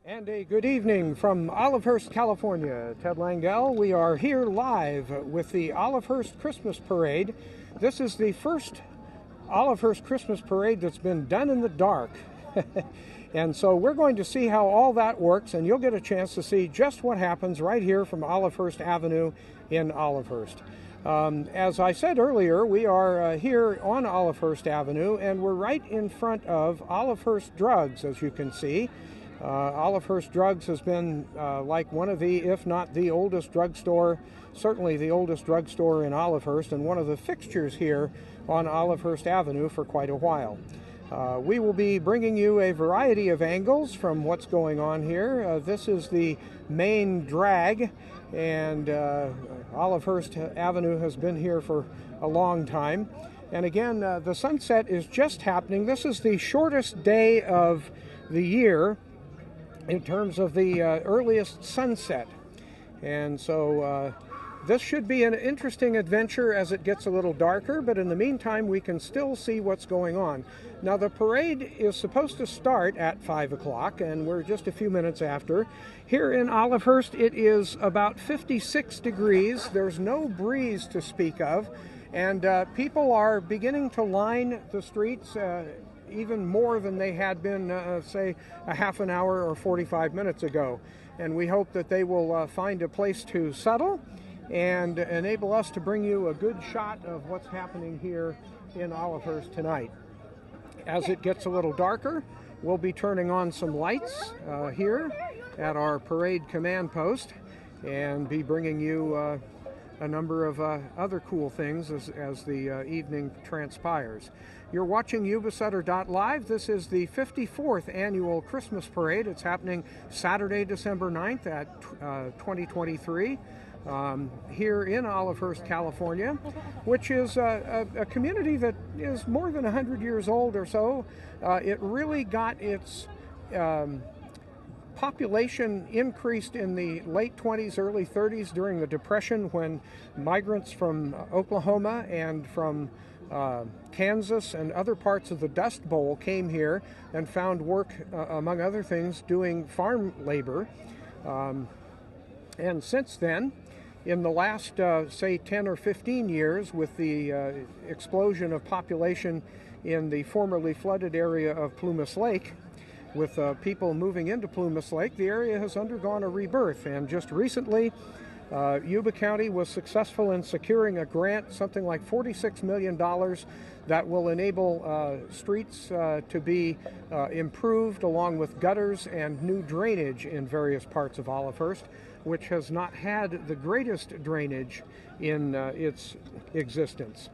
And a good evening from Olivehurst, California. Ted Langell. We are here live with the Olivehurst Christmas Parade. This is the first Olivehurst Christmas Parade that's been done in the dark. And so we're going to see how all that works, and you'll get a chance to see just what happens right here from Olivehurst Avenue in Olivehurst. As I said earlier, we are here on Olivehurst Avenue, and we're right in front of Olivehurst Drugs, as you can see. Olivehurst Drugs has been like one of the, if not the oldest drugstore, certainly the oldest drugstore in Olivehurst, and one of the fixtures here on Olivehurst Avenue for quite a while. We will be bringing you a variety of angles from what's going on here. This is the main drag, and Olivehurst Avenue has been here for a long time. And again, the sunset is just happening. This is the shortest day of the year in terms of the earliest sunset. And so This should be an interesting adventure as it gets a little darker, but in the meantime we can still see what's going on. Now the parade is supposed to start at 5 o'clock, and we're just a few minutes after. Here in Olivehurst it is about 56 degrees. There's no breeze to speak of, and people are beginning to line the streets even more than they had been, say, a half an hour or 45 minutes ago. And we hope that they will find a place to settle and enable us to bring you a good shot of what's happening here in Olivehurst tonight. As it gets a little darker, we'll be turning on some lights here at our parade command post and be bringing you a number of other cool things as the evening transpires. You're watching Yuba-Sutter.live. This is the 54th annual Christmas parade. It's happening Saturday, December 9th at 2023 here in Olivehurst, California, which is a community that is more than 100 years old or so. It really got its population increased in the late 20s, early 30s during the Depression, when migrants from Oklahoma and from Kansas and other parts of the Dust Bowl came here and found work, among other things, doing farm labor. And since then, in the last, say, 10 or 15 years, with the explosion of population in the formerly flooded area of Plumas Lake, with people moving into Plumas Lake, the area has undergone a rebirth. And just recently, Yuba County was successful in securing a grant, something like $46 million, that will enable streets to be improved, along with gutters and new drainage in various parts of Olivehurst, which has not had the greatest drainage in its existence.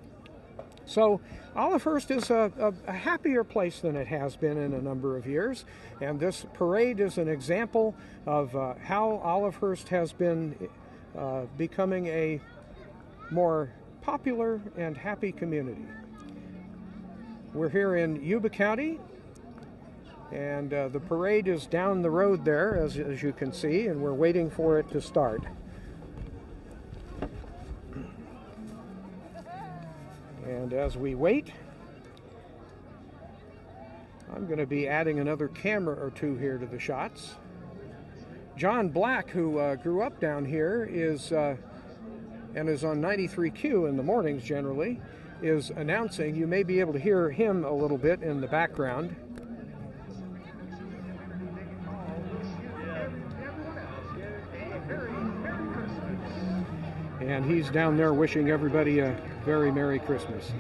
So Olivehurst is a happier place than it has been in a number of years, and this parade is an example of how Olivehurst has been becoming a more popular and happy community. We're here in Yuba County, and the parade is down the road there, as you can see, and we're waiting for it to start. And as we wait, I'm going to be adding another camera or two here to the shots. John Black, who grew up down here, and is on 93Q in the mornings generally, is announcing. You may be able to hear him a little bit in the background. And he's down there wishing everybody a very Merry Christmas.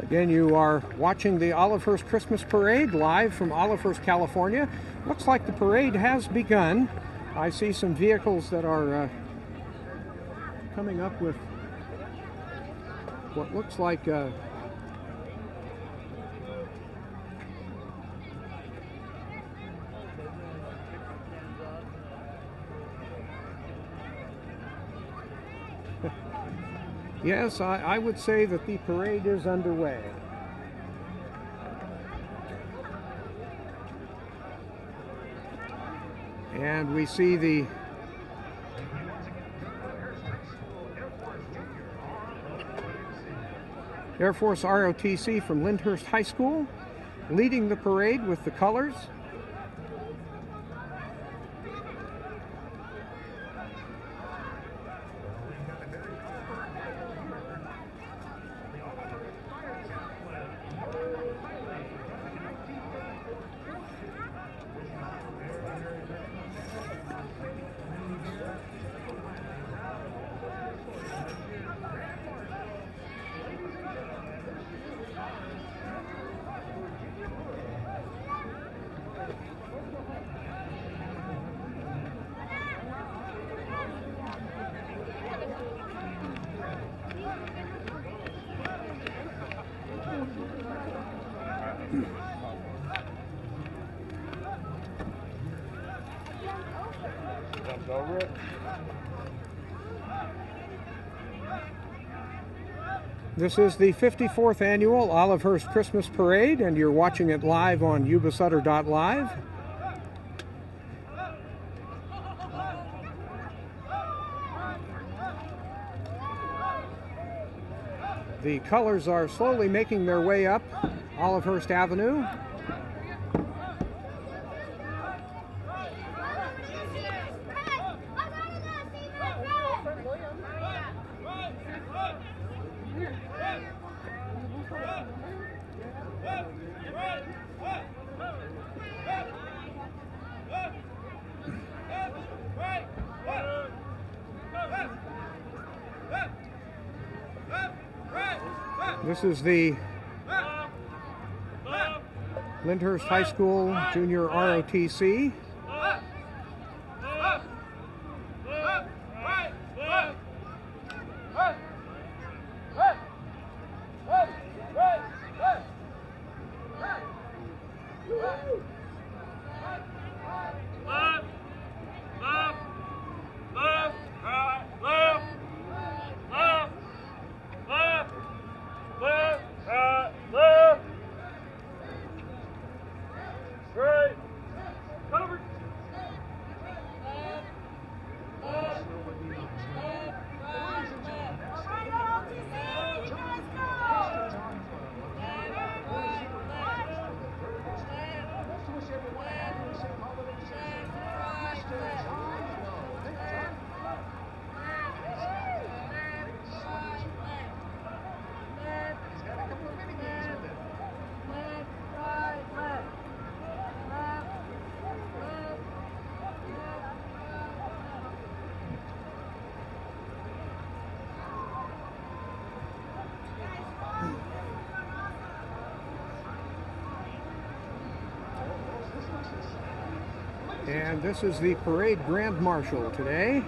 Again, you are watching the Olivehurst Christmas Parade live from Olivehurst, California. Looks like the parade has begun. I see some vehicles that are coming up with what looks like yes, I would say that the parade is underway. And we see the Air Force ROTC from Lyndhurst High School leading the parade with the colors. This is the 54th annual Olivehurst Christmas Parade, and you're watching it live on Yuba-Sutter.live. The colors are slowly making their way up Olivehurst Avenue. This is the Lyndhurst High School Junior ROTC. And this is the parade grand marshal today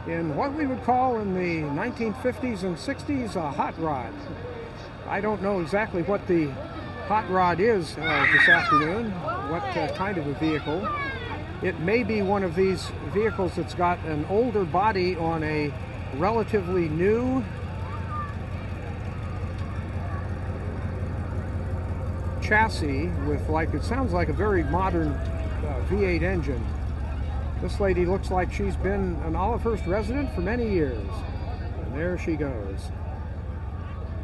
in what we would call in the 1950s and 60s a hot rod. I don't know exactly what the hot rod is this afternoon, what kind of a vehicle. It may be one of these vehicles that's got an older body on a relatively new chassis with, like, it sounds like a very modern V8 engine. This lady looks like she's been an Olivehurst resident for many years. And there she goes.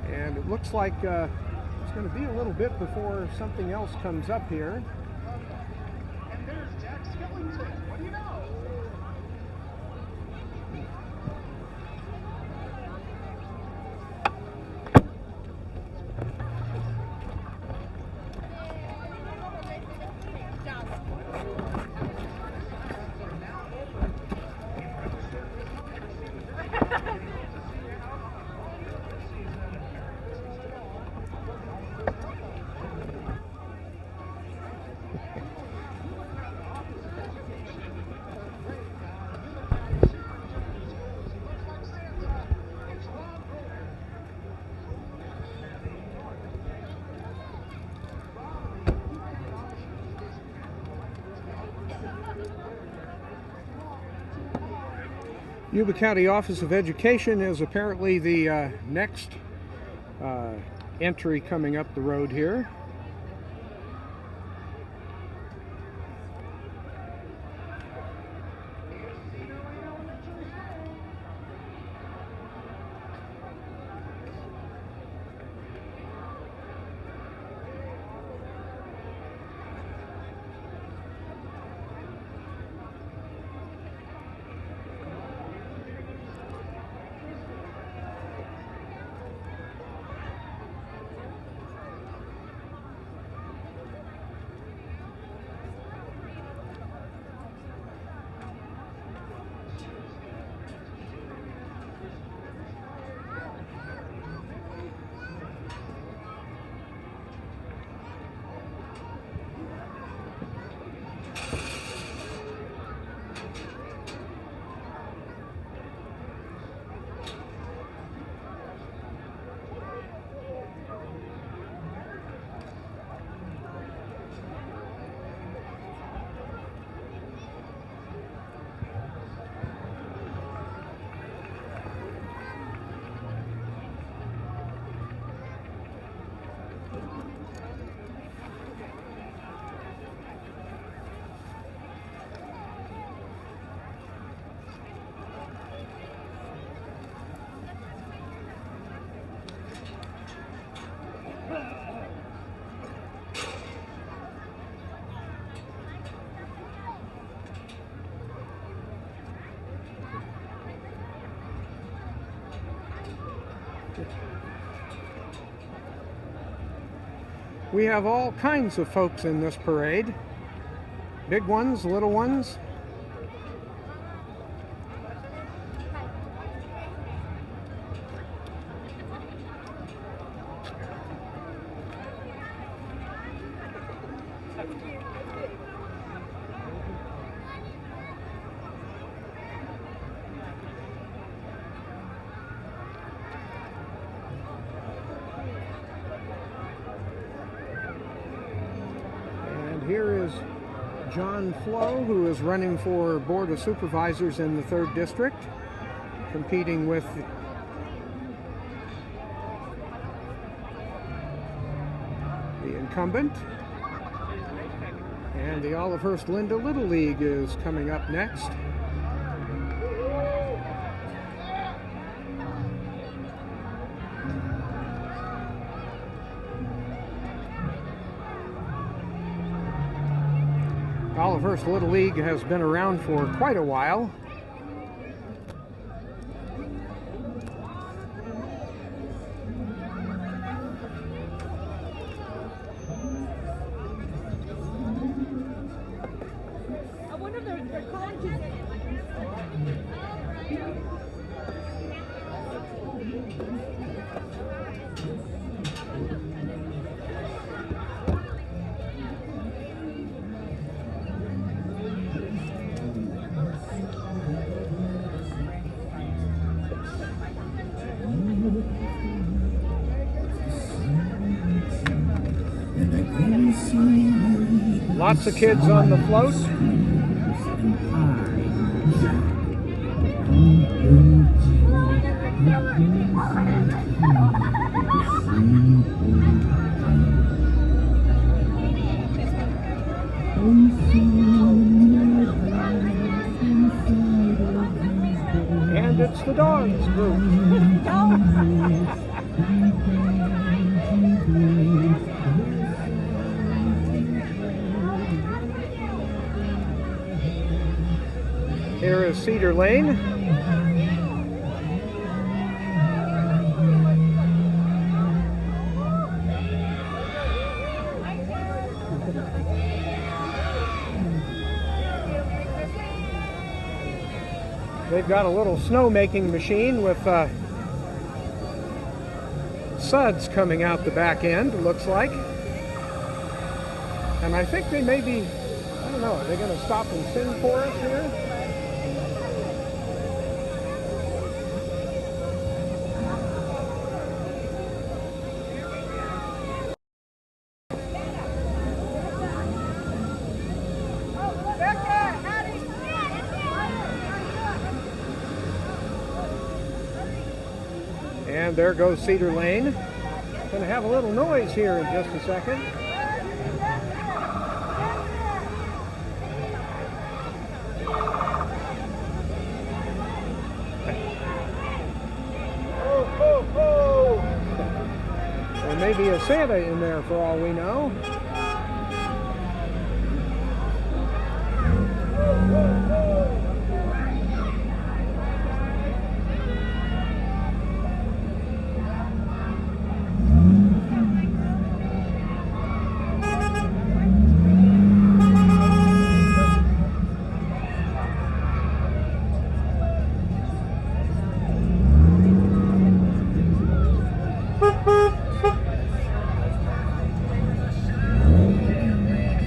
And it looks like it's going to be a little bit before something else comes up here. And there's Jack Skellington. What do you know? Yuba County Office of Education is apparently the next entry coming up the road here. We have all kinds of folks in this parade. Big ones, little ones. Here is John Flo, who is running for Board of Supervisors in the 3rd District, competing with the incumbent. And the Olivehurst Linda Little League is coming up next. Olivehurst Little League has been around for quite a while. Lots of kids on the float. And it's the dogs group. Here is Cedar Lane. They've got a little snow-making machine with suds coming out the back end, it looks like. And I think they may be, I don't know, are they going to stop and sing for us here? And there goes Cedar Lane. Going to have a little noise here in just a second. There may be a Santa in there for all we know.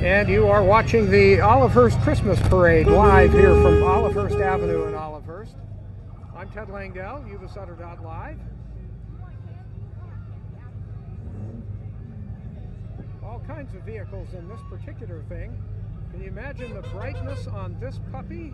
And you are watching the Olivehurst Christmas Parade live here from Olivehurst Avenue in Olivehurst. I'm Ted Langdell, Yuba-Sutter.live. All kinds of vehicles in this particular thing. Can you imagine the brightness on this puppy?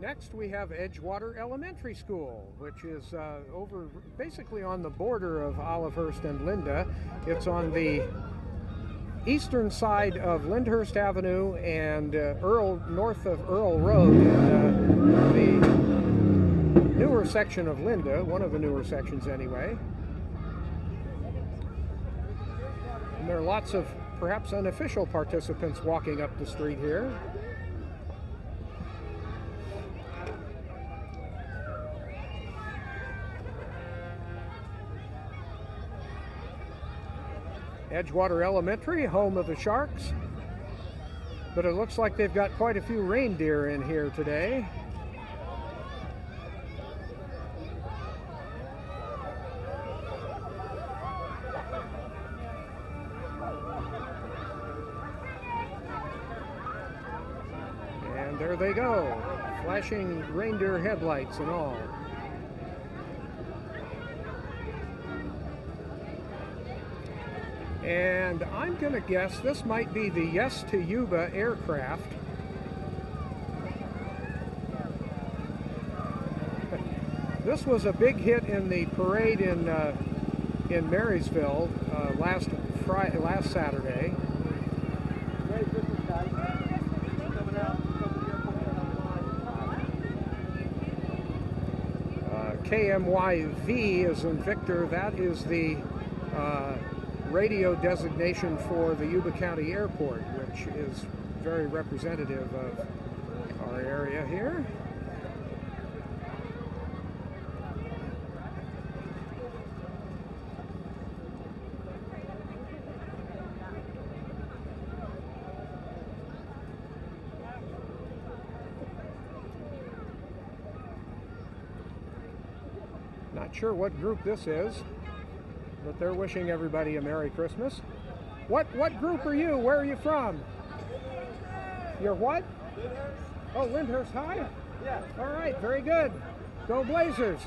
Next we have Edgewater Elementary School, which is over basically on the border of Olivehurst and Linda. It's on the eastern side of Lyndhurst Avenue and north of Earl Road in the newer section of Linda, one of the newer sections anyway. And there are lots of perhaps unofficial participants walking up the street here. Edgewater Elementary, home of the Sharks. But it looks like they've got quite a few reindeer in here today. And there they go, flashing reindeer headlights and all. And I'm going to guess this might be the Yes to Yuba aircraft. This was a big hit in the parade in Marysville last Saturday. KMYV is in Victor. That is the radio designation for the Yuba County Airport, which is very representative of our area here. Not sure what group this is, but they're wishing everybody a Merry Christmas. What group are you? Where are you from? You're what? Lyndhurst. Oh, Lyndhurst High? Yeah. All right, very good. Go Blazers.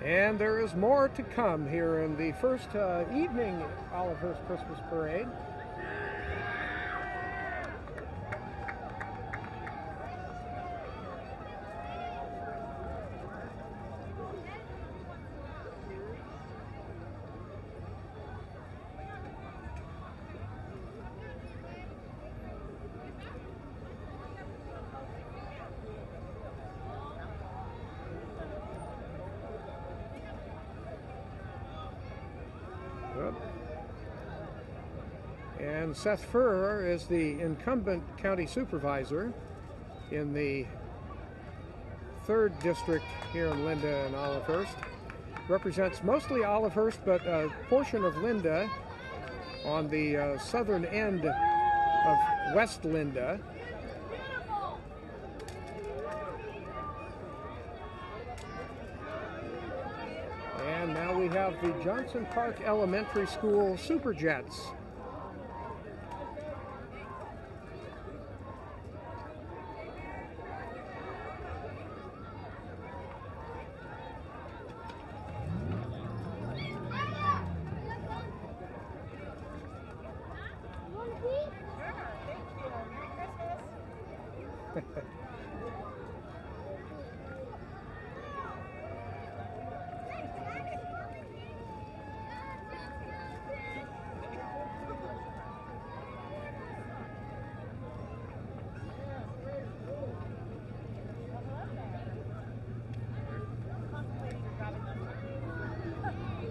And there is more to come here in the first evening Olivehurst Christmas Parade. And Seth Furrer is the incumbent county supervisor in the 3rd district here in Linda and Olivehurst. Represents mostly Olivehurst, but a portion of Linda on the southern end of West Linda. And now we have the Johnson Park Elementary School Superjets.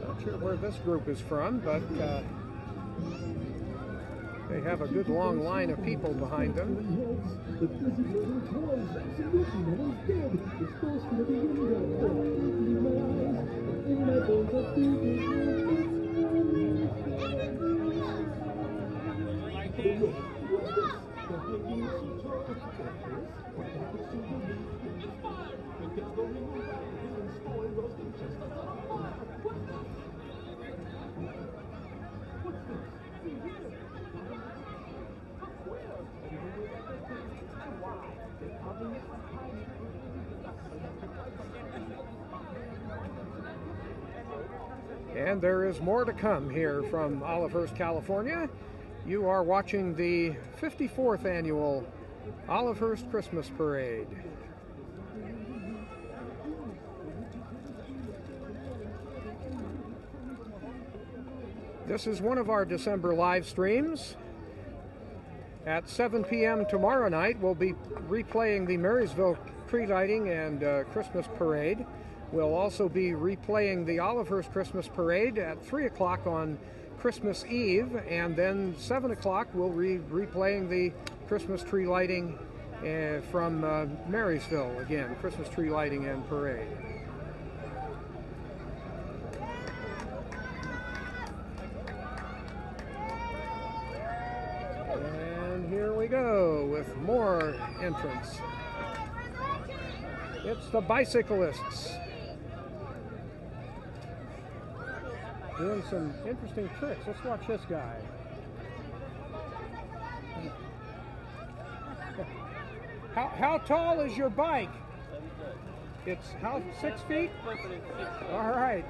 Not sure where this group is from, but they have a good long line of people behind them. And there is more to come here from Olivehurst, California. You are watching the 54th annual Olivehurst Christmas Parade. This is one of our December live streams. At 7 p.m. tomorrow night, we'll be replaying the Marysville tree lighting and Christmas parade. We'll also be replaying the Olivehurst Christmas Parade at 3 o'clock on Christmas Eve, and then 7 o'clock we'll be replaying the Christmas tree lighting from Marysville, again, Christmas tree lighting and parade. And here we go with more entrants. It's the Bicyclists. Doing some interesting tricks. Let's watch this guy. How tall is your bike? It's how, 6 feet? All right.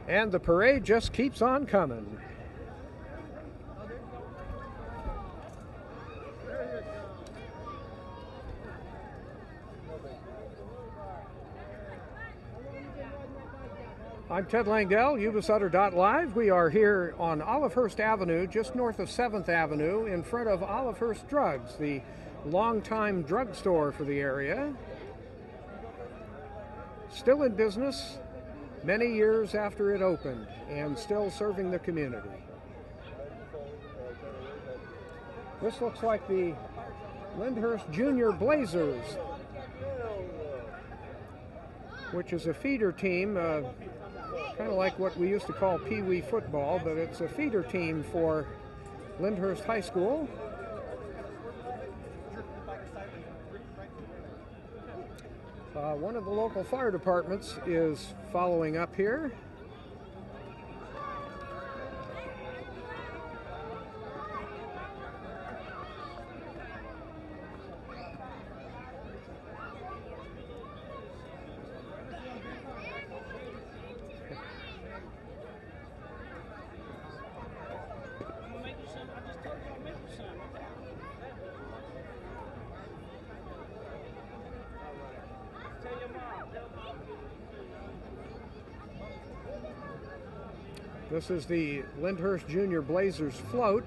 And the parade just keeps on coming. I'm Ted Langdell, Yuba-Sutter.live. We are here on Olivehurst Avenue, just north of 7th Avenue, in front of Olivehurst Drugs, the longtime drugstore for the area. Still in business many years after it opened, and still serving the community. This looks like the Olivehurst Junior Blazers, which is a feeder team, kind of like what we used to call Pee Wee football, but it's a feeder team for Olivehurst High School. One of the local fire departments is following up here. This is the Olivehurst Junior Blazers float.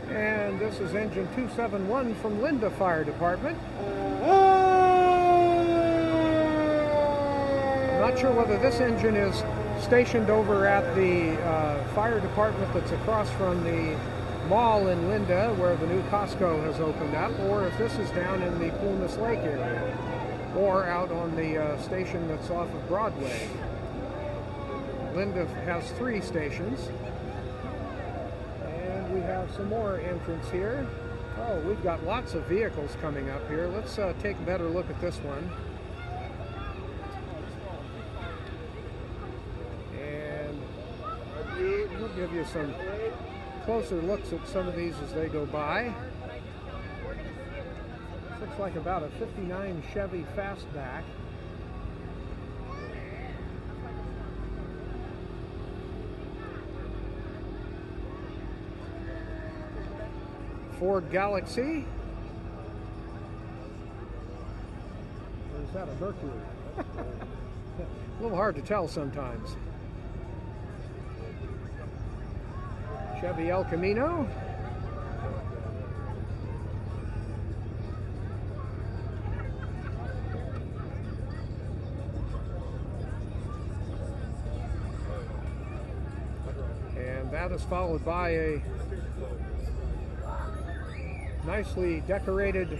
And this is engine 271 from Linda Fire Department. I'm not sure whether this engine is stationed over at the fire department that's across from the mall in Linda, where the new Costco has opened up, or if this is down in the Plumas Lake area, or out on the station that's off of Broadway. Linda has 3 stations. And we have some more entrants here. Oh, we've got lots of vehicles coming up here. Let's take a better look at this one. give you some closer looks at some of these as they go by. This looks like about a 59 Chevy Fastback. Ford Galaxy. Or is that a Mercury? A little hard to tell sometimes. Chevy El Camino. And that is followed by a nicely decorated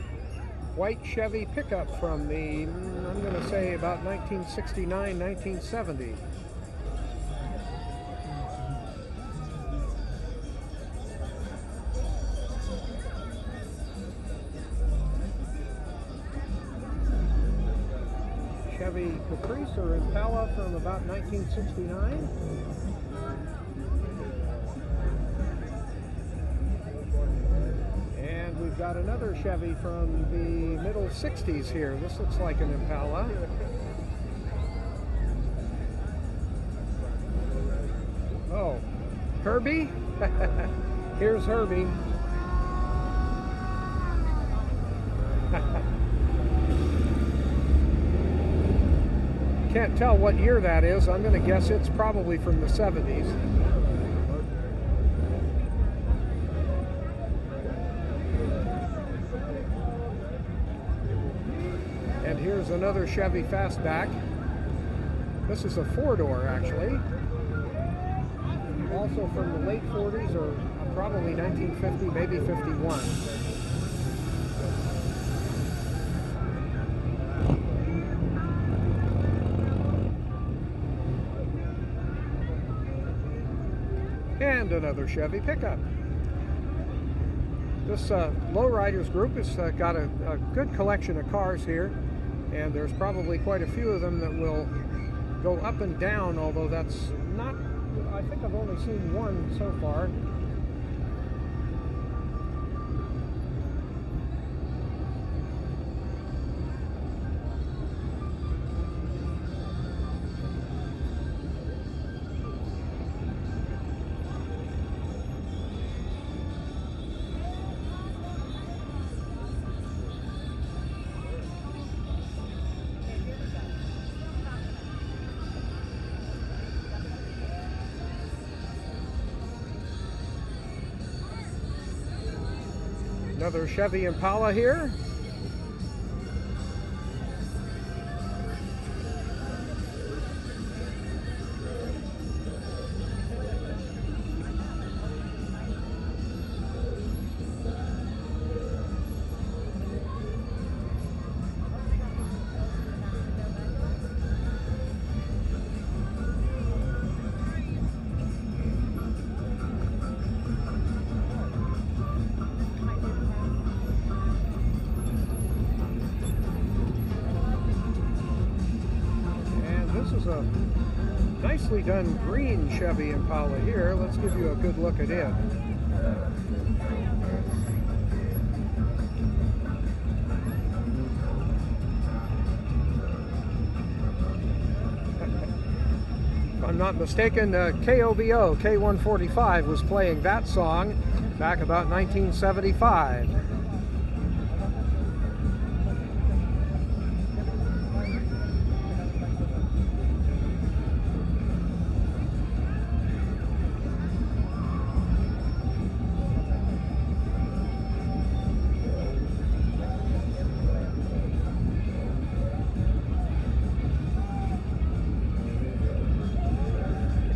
white Chevy pickup from the, I'm going to say, about 1969, 1970. Chevy Caprice or Impala from about 1969. And we've got another Chevy from the middle 60s here. This looks like an Impala. Oh, Herbie? Here's Herbie. Can't tell what year that is. I'm going to guess it's probably from the 70s. And here's another Chevy Fastback. This is a four-door, actually. Also from the late 40s or probably 1950, maybe 51. And another Chevy pickup. This Lowriders group has got a good collection of cars here, and there's probably quite a few of them that will go up and down, although that's not, I think I've only seen one so far. Another Chevy Impala here. A nicely done green Chevy Impala here. Let's give you a good look at it. If I'm not mistaken, KOBO K145 was playing that song back about 1975.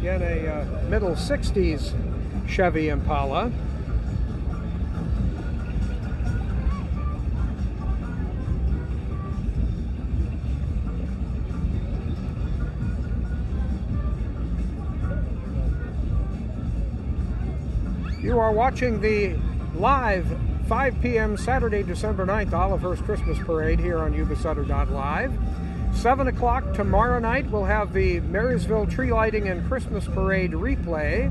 Again, a middle 60s Chevy Impala. You are watching the live 5 p.m. Saturday, December 9th Olivehurst Christmas Parade here on Yuba-Sutter.live. 7 o'clock tomorrow night, we'll have the Marysville Tree Lighting and Christmas Parade replay.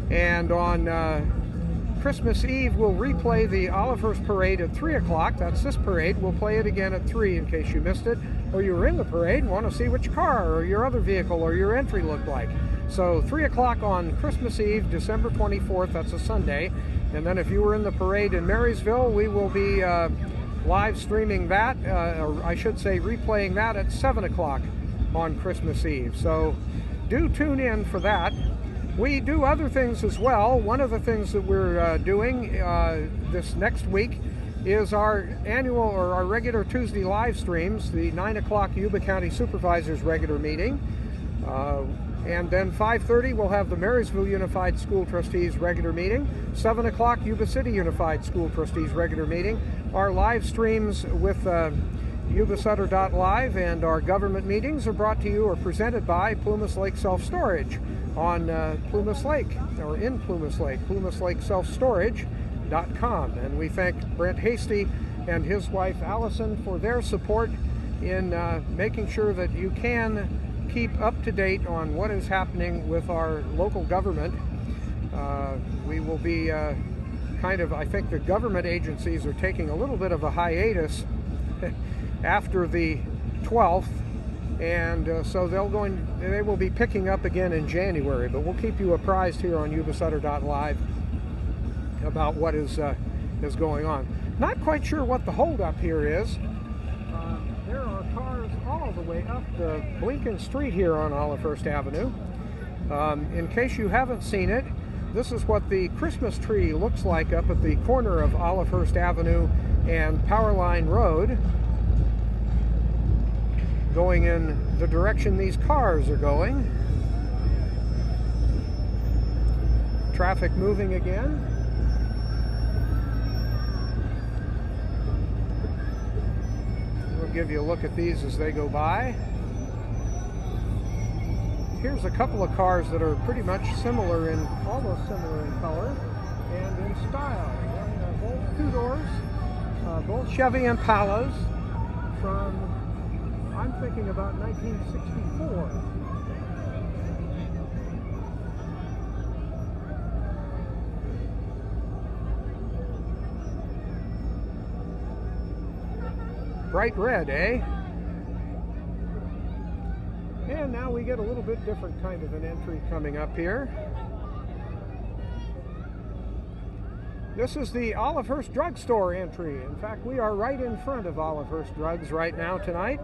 And on Christmas Eve, we'll replay the Olivehurst Parade at 3 o'clock. That's this parade. We'll play it again at 3 in case you missed it, or you were in the parade and want to see which car or your other vehicle or your entry looked like. So 3 o'clock on Christmas Eve, December 24th, that's a Sunday. And then if you were in the parade in Marysville, we will be live streaming that, or I should say replaying that at 7 o'clock on Christmas Eve. So do tune in for that. We do other things as well. One of the things that we're doing this next week is our annual or our regular Tuesday live streams, the 9 o'clock Yuba County Supervisors regular meeting. And then 5:30 we'll have the Marysville Unified School Trustees regular meeting. 7 o'clock Yuba City Unified School Trustees regular meeting. Our live streams with Yuba-Sutter.live and our government meetings are brought to you or presented by Plumas Lake Self-Storage on Plumas Lake, or in Plumas Lake, plumaslakeselfstorage.com. And we thank Brent Hasty and his wife Allison for their support in making sure that you can keep up to date on what is happening with our local government. We will be I think the government agencies are taking a little bit of a hiatus after the 12th, and so they will be picking up again in January, but we'll keep you apprised here on Yuba-Sutter.live about what is going on. Not quite sure what the holdup here is. There are cars all the way up the Blinken Street here on Olivehurst Avenue. In case you haven't seen it, this is what the Christmas tree looks like up at the corner of Olivehurst Avenue and Powerline Road, going in the direction these cars are going. Traffic moving again. We'll give you a look at these as they go by. Here's a couple of cars that are pretty much similar almost similar in color and in style. Both two-doors, both Chevy Impalas from, I'm thinking about 1964. Bright red, eh? And now we get a little bit different kind of an entry coming up here. This is the Olivehurst Drugstore entry. In fact, we are right in front of Olivehurst Drugs right now tonight.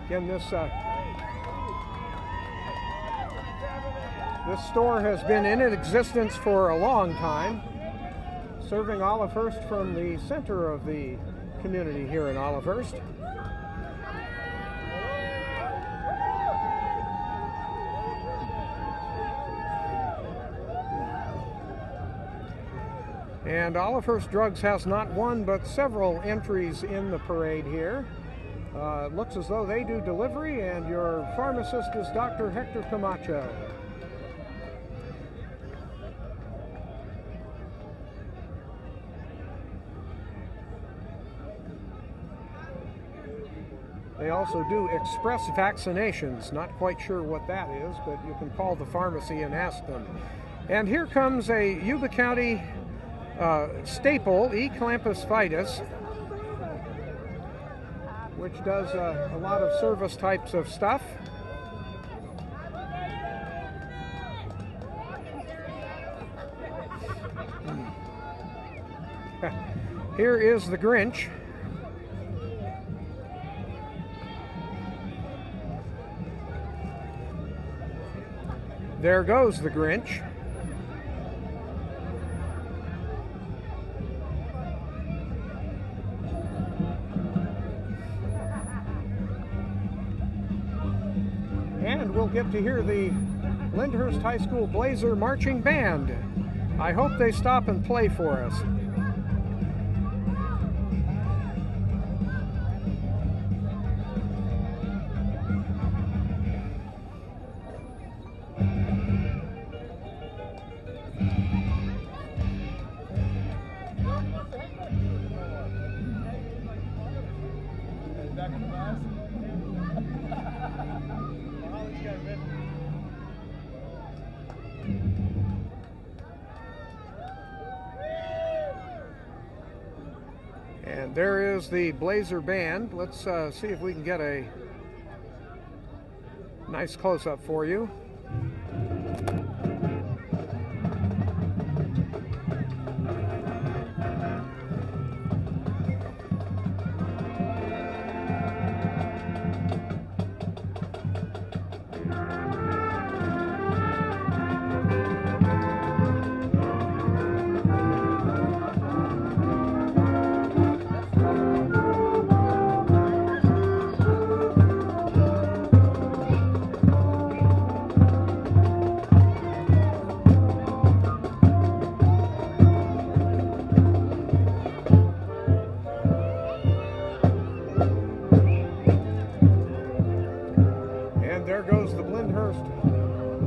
Again, this store has been in existence for a long time, serving Olivehurst from the center of the community here in Olivehurst. And Olivehurst Drugs has not one but several entries in the parade here. Looks as though they do delivery, and your pharmacist is Dr. Hector Camacho. They also do express vaccinations. Not quite sure what that is, but you can call the pharmacy and ask them. And here comes a Yuba County staple, E. Clampus Vitus, which does a lot of service types of stuff. Here is the Grinch. There goes the Grinch. And we'll get to hear the Lyndhurst High School Blazer Marching Band. I hope they stop and play for us. And there is the Blazer Band. Let's see if we can get a nice close-up for you.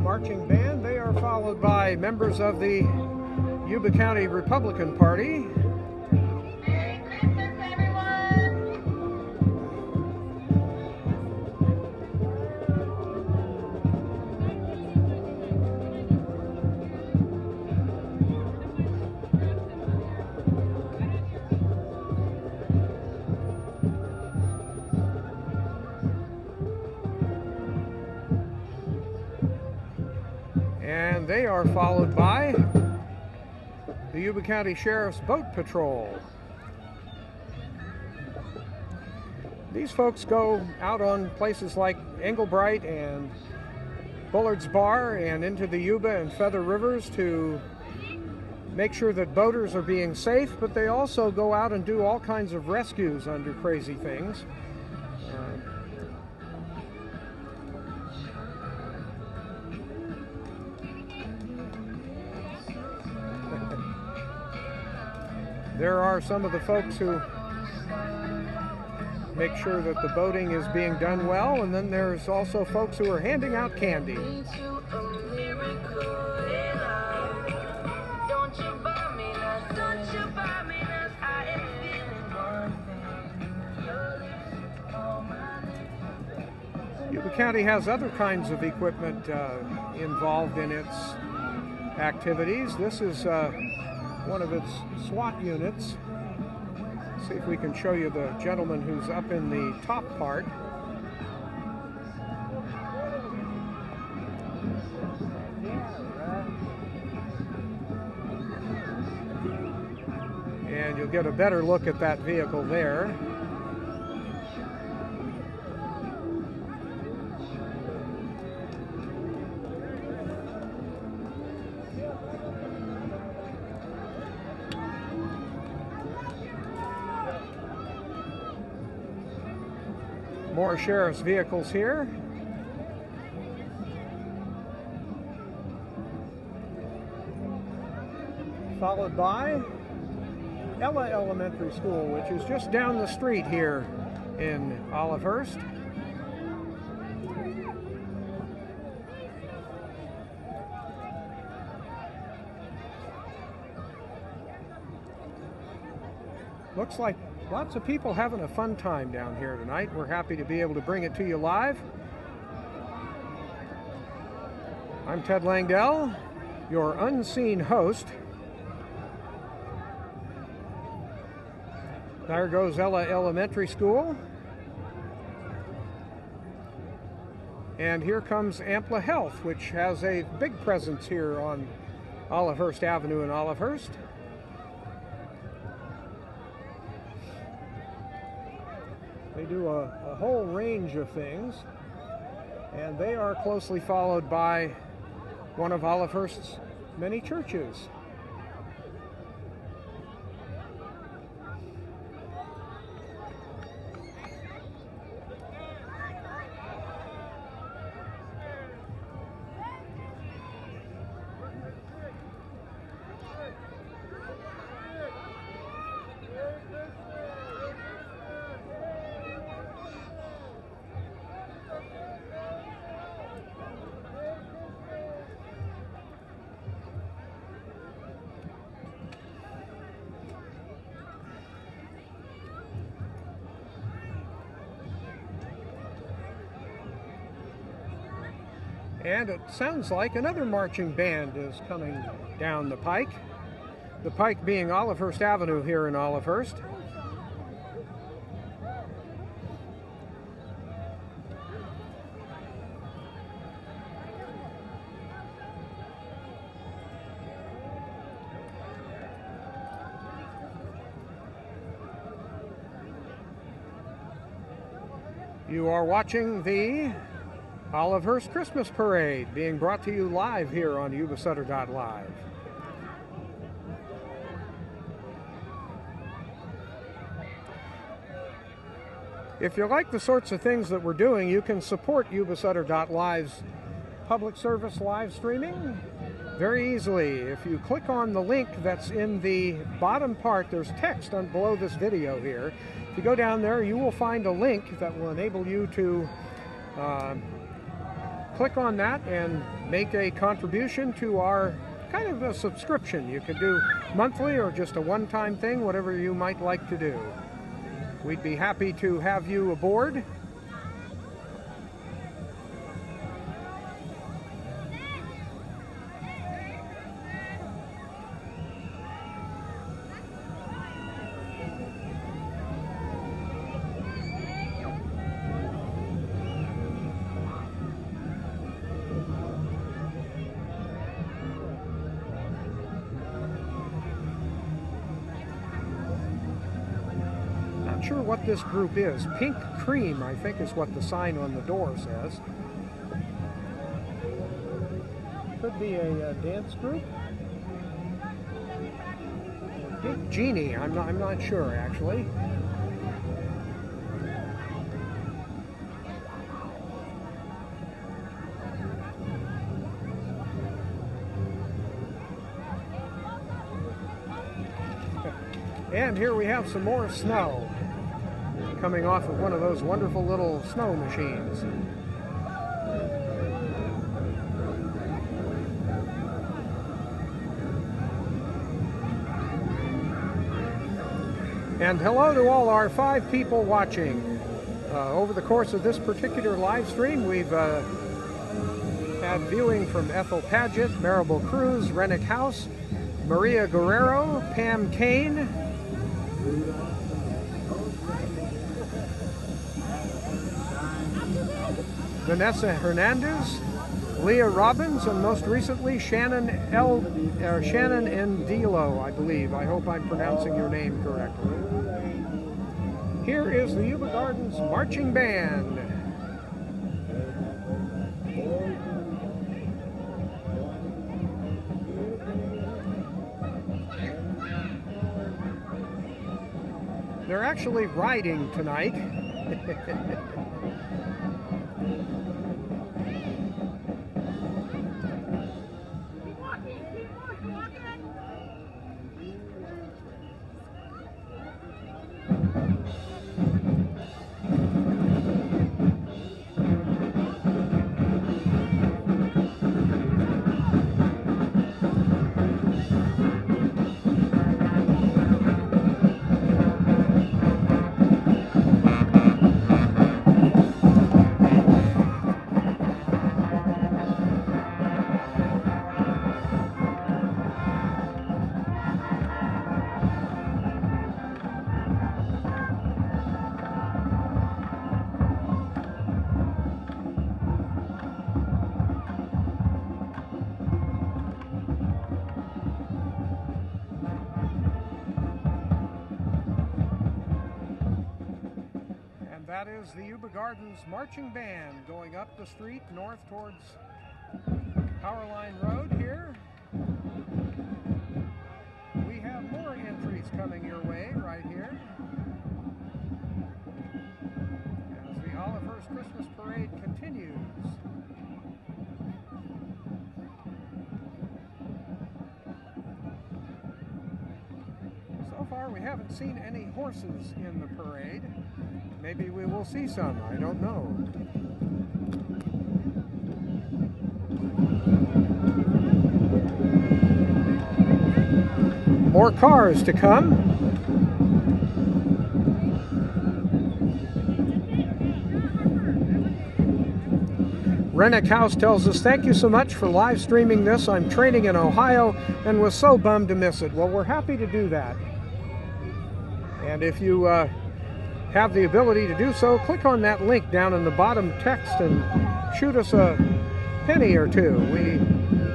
Marching band. They are followed by members of the Yuba County Republican Party. Merry Christmas, everyone! And they are followed by the Yuba County Sheriff's Boat Patrol. These folks go out on places like Englebright and Bullard's Bar and into the Yuba and Feather Rivers to make sure that boaters are being safe, but they also go out and do all kinds of rescues under crazy things. There are some of the folks who make sure that the boating is being done well, and then there's also folks who are handing out candy. Yuba County has other kinds of equipment involved in its activities. This is one of its SWAT units. Let's see if we can show you the gentleman who's up in the top part. And you'll get a better look at that vehicle there. More sheriff's vehicles here. Followed by Ella Elementary School, which is just down the street here in Olivehurst. Looks like lots of people having a fun time down here tonight. We're happy to be able to bring it to you live. I'm Ted Langdell, your unseen host. There goes Ella Elementary School. And here comes Ampla Health, which has a big presence here on Olivehurst Avenue in Olivehurst. They do a whole range of things, and they are closely followed by one of Olivehurst's many churches. And it sounds like another marching band is coming down the pike. The pike being Olivehurst Avenue here in Olivehurst. You are watching the Olivehurst Christmas Parade being brought to you live here on Yuba-Sutter.live. If you like the sorts of things that we're doing, you can support Yuba-Sutter.live's public service live streaming very easily. If you click on the link that's in the bottom part, there's text on below this video here. If you go down there, you will find a link that will enable you to click on that and make a contribution to our kind of a subscription. You can do monthly or just a one-time thing, whatever you might like to do. We'd be happy to have you aboard. Sure what this group is. Pink Cream, I think, is what the sign on the door says. Could be a dance group. Pink Genie, I'm not sure actually. And here we have some more snow coming off of one of those wonderful little snow machines. And hello to all our 5 people watching. Over the course of this particular live stream, we've had viewing from Ethel Paget, Maribel Cruz, Rennick House, Maria Guerrero, Pam Kane, Vanessa Hernandez, Leah Robbins, and most recently Shannon Ndilo, I believe. I hope I'm pronouncing your name correctly. Here is the Yuba Gardens Marching Band. They're actually riding tonight. That is the Yuba Gardens Marching Band going up the street north towards Powerline Road here. We have more entries coming your way right here as the Olivehurst Christmas Parade continues. So far we haven't seen any horses in the parade. Maybe we will see some, I don't know. More cars to come. Rennick House tells us, thank you so much for live streaming this. I'm training in Ohio and was so bummed to miss it. Well, we're happy to do that. And if you have the ability to do so, click on that link down in the bottom text and shoot us a penny or two. We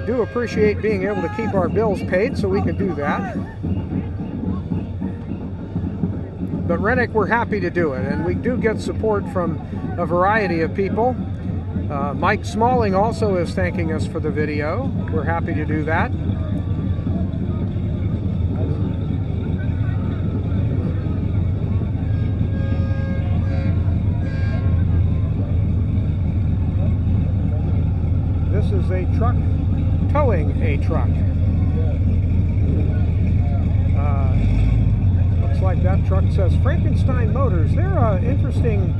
do appreciate being able to keep our bills paid, so we can do that. But Rennick, we're happy to do it, and we do get support from a variety of people. Mike Smalling also is thanking us for the video. We're happy to do that. This is a truck towing a truck. Looks like that truck says Frankenstein Motors. They're an interesting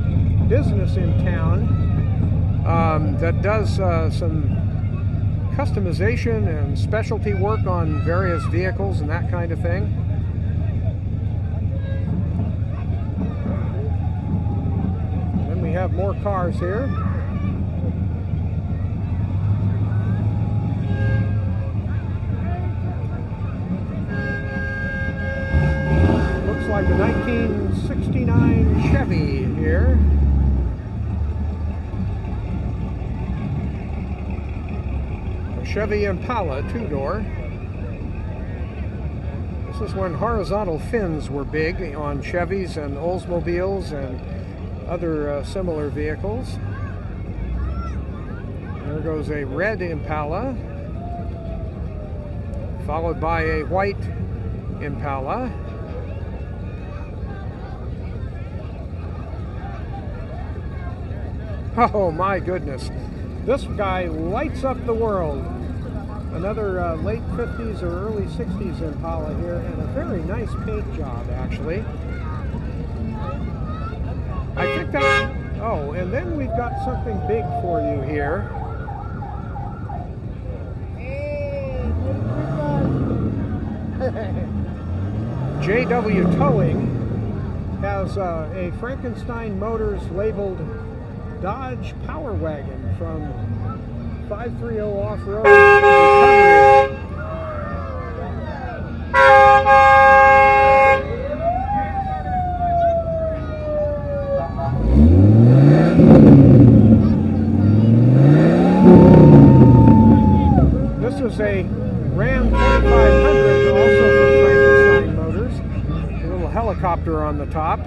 business in town that does some customization and specialty work on various vehicles and that kind of thing. Then we have more cars here. Looks like a 1969 Chevy here. Chevy Impala two-door. This is when horizontal fins were big on Chevys and Oldsmobiles and other similar vehicles. There goes a red Impala, followed by a white Impala. Oh my goodness, this guy lights up the world. Another late 50s or early 60s Impala here, and a very nice paint job, actually. I think that's... Oh, and then we've got something big for you here. JW Towing has a Frankenstein Motors labeled Dodge Power Wagon from 530 Off-Road Recovery. This is a Ram 2500, also from Frankenstein Motors. A little helicopter on the top.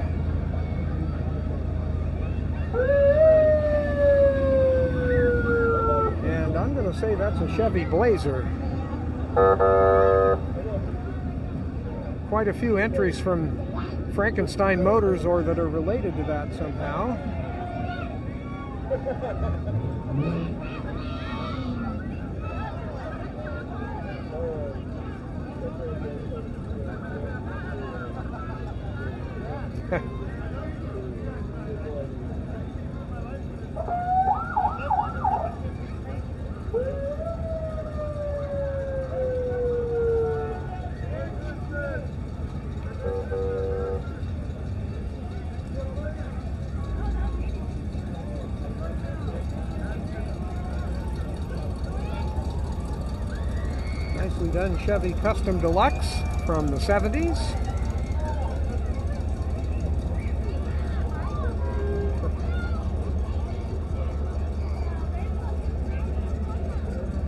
I'm going to say that's a Chevy Blazer. Quite a few entries from Frankenstein Motors or that are related to that somehow. Nicely done Chevy Custom Deluxe from the 70s.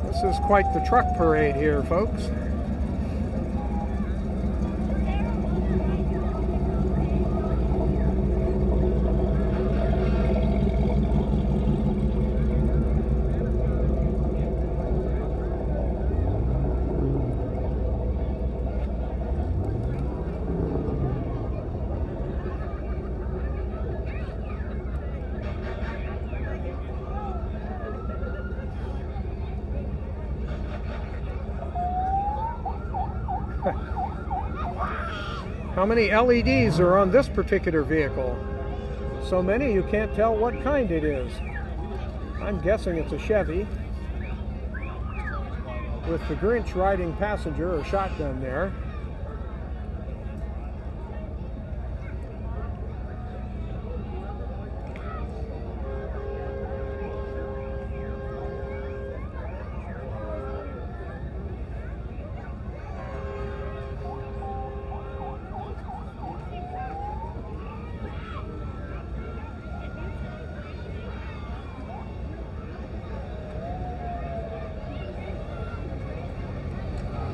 This is quite the truck parade here, folks. How many LEDs are on this particular vehicle? So many you can't tell what kind it is. I'm guessing it's a Chevy with the Grinch riding passenger or shotgun there.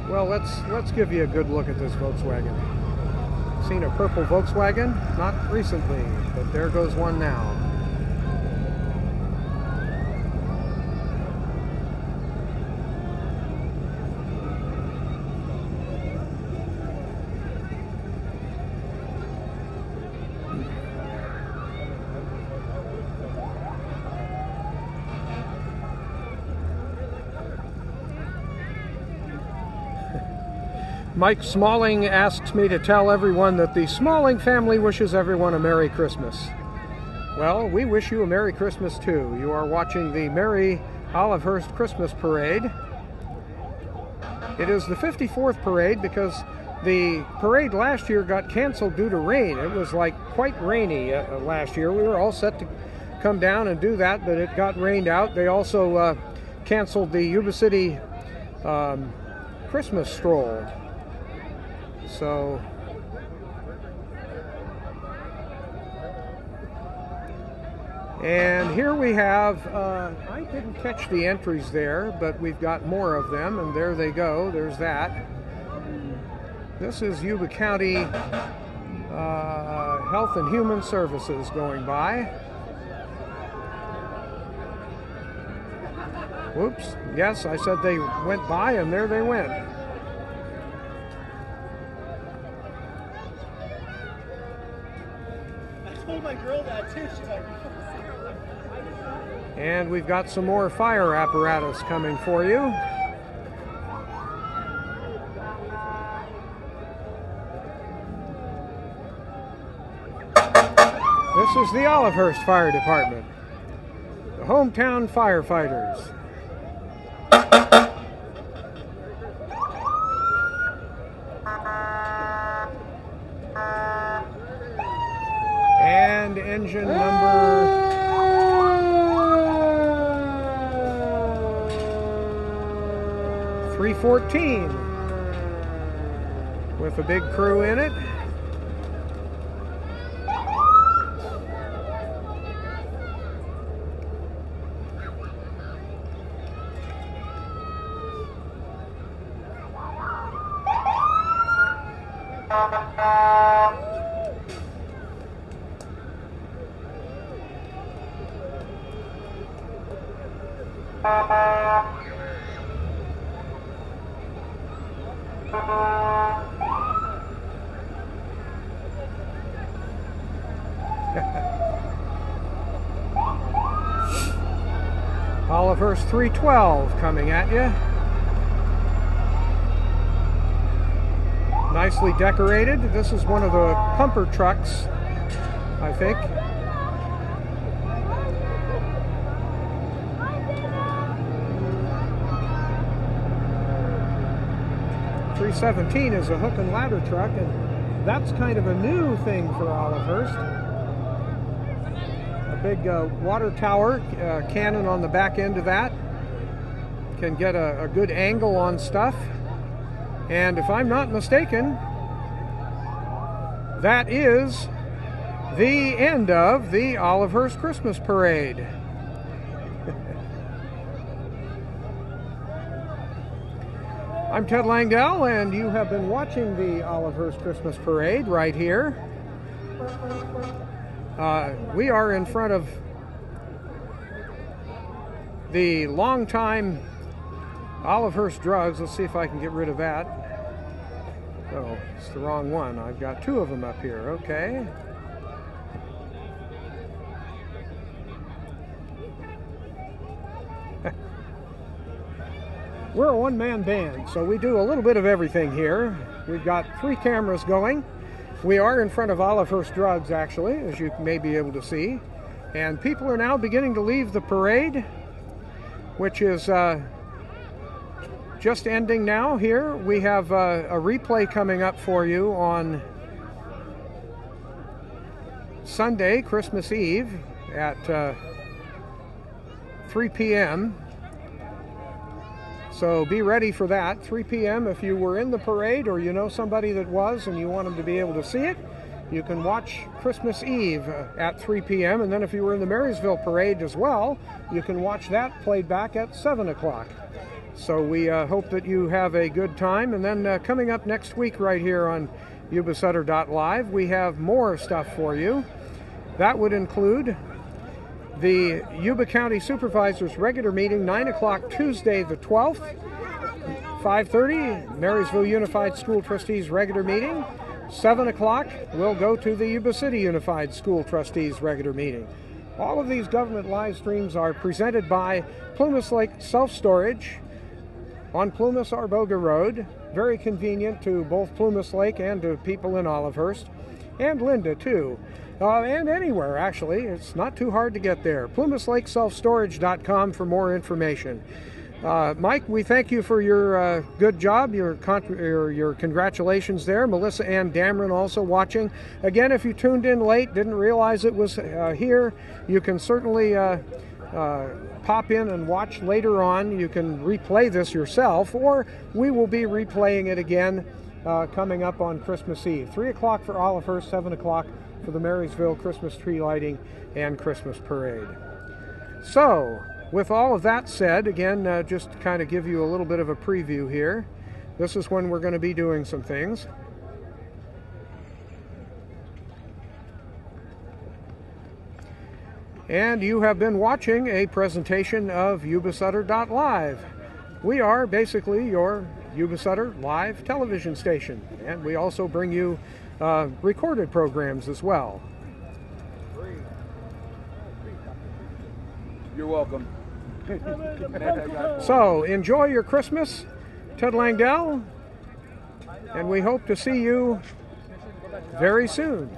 Well, let's give you a good look at this Volkswagen. Seen a purple Volkswagen? Not recently, but there goes one now. Mike Smalling asks me to tell everyone that the Smalling family wishes everyone a Merry Christmas. Well, we wish you a Merry Christmas too. You are watching the Merry Olivehurst Christmas Parade. It is the 54th parade because the parade last year got canceled due to rain. It was like quite rainy last year. We were all set to come down and do that, but it got rained out. They also canceled the Yuba City Christmas stroll. So and here we have, I didn't catch the entries there, but we've got more of them, and there they go. There's that. This is Yuba County Health and Human Services going by. Whoops. Yes, I said they went by, and there they went. I told my girl that too. She's like, and we've got some more fire apparatus coming for you. This is the Olivehurst Fire Department, the hometown firefighters. And engine number 314 with a big crew in it. Olivehurst 312 coming at you. Nicely decorated. This is one of the pumper trucks, I think. .317 is a hook and ladder truck, and that's kind of a new thing for Olivehurst. A big water tower cannon on the back end of that. Can get a good angle on stuff. And if I'm not mistaken, that is the end of the Olivehurst Christmas Parade. I'm Ted Langdell, and you have been watching the Olivehurst Christmas Parade right here. We are in front of the longtime Olivehurst Drugs. Let's see if I can get rid of that. Oh, it's the wrong one. I've got two of them up here. Okay. We're a one-man band, so we do a little bit of everything here. We've got 3 cameras going. We are in front of Olivehurst Drugs, actually, as you may be able to see. And people are now beginning to leave the parade, which is just ending now here. We have a replay coming up for you on Sunday, Christmas Eve, at 3 p.m. So be ready for that, 3 p.m. If you were in the parade or you know somebody that was and you want them to be able to see it, you can watch Christmas Eve at 3 p.m. And then if you were in the Marysville parade as well, you can watch that played back at 7 o'clock. So we hope that you have a good time. And then coming up next week right here on Yuba-Sutter.live, we have more stuff for you. That would include the Yuba County Supervisors regular meeting, 9 o'clock Tuesday the 12th, 5:30, Marysville Unified School Trustees regular meeting, 7 o'clock, we'll go to the Yuba City Unified School Trustees regular meeting. All of these government live streams are presented by Plumas Lake Self-Storage on Plumas Arboga Road, very convenient to both Plumas Lake and to people in Olivehurst, and Linda too. And anywhere, actually. It's not too hard to get there. PlumasLakeSelfStorage.com for more information. Mike, we thank you for your good job, your congratulations there. Melissa Ann Dameron also watching. Again, if you tuned in late, didn't realize it was here, you can certainly pop in and watch later on. You can replay this yourself, or we will be replaying it again coming up on Christmas Eve. 3 o'clock for Olivehurst, 7 o'clock for the Marysville Christmas tree lighting and Christmas parade. So, with all of that said, again, just to kind of give you a little bit of a preview here, this is when we're going to be doing some things. And you have been watching a presentation of Yuba-Sutter.live. We are basically your Yuba-Sutter live television station, and we also bring you recorded programs as well. You're welcome. So enjoy your Christmas, Ted Langdell, and we hope to see you very soon.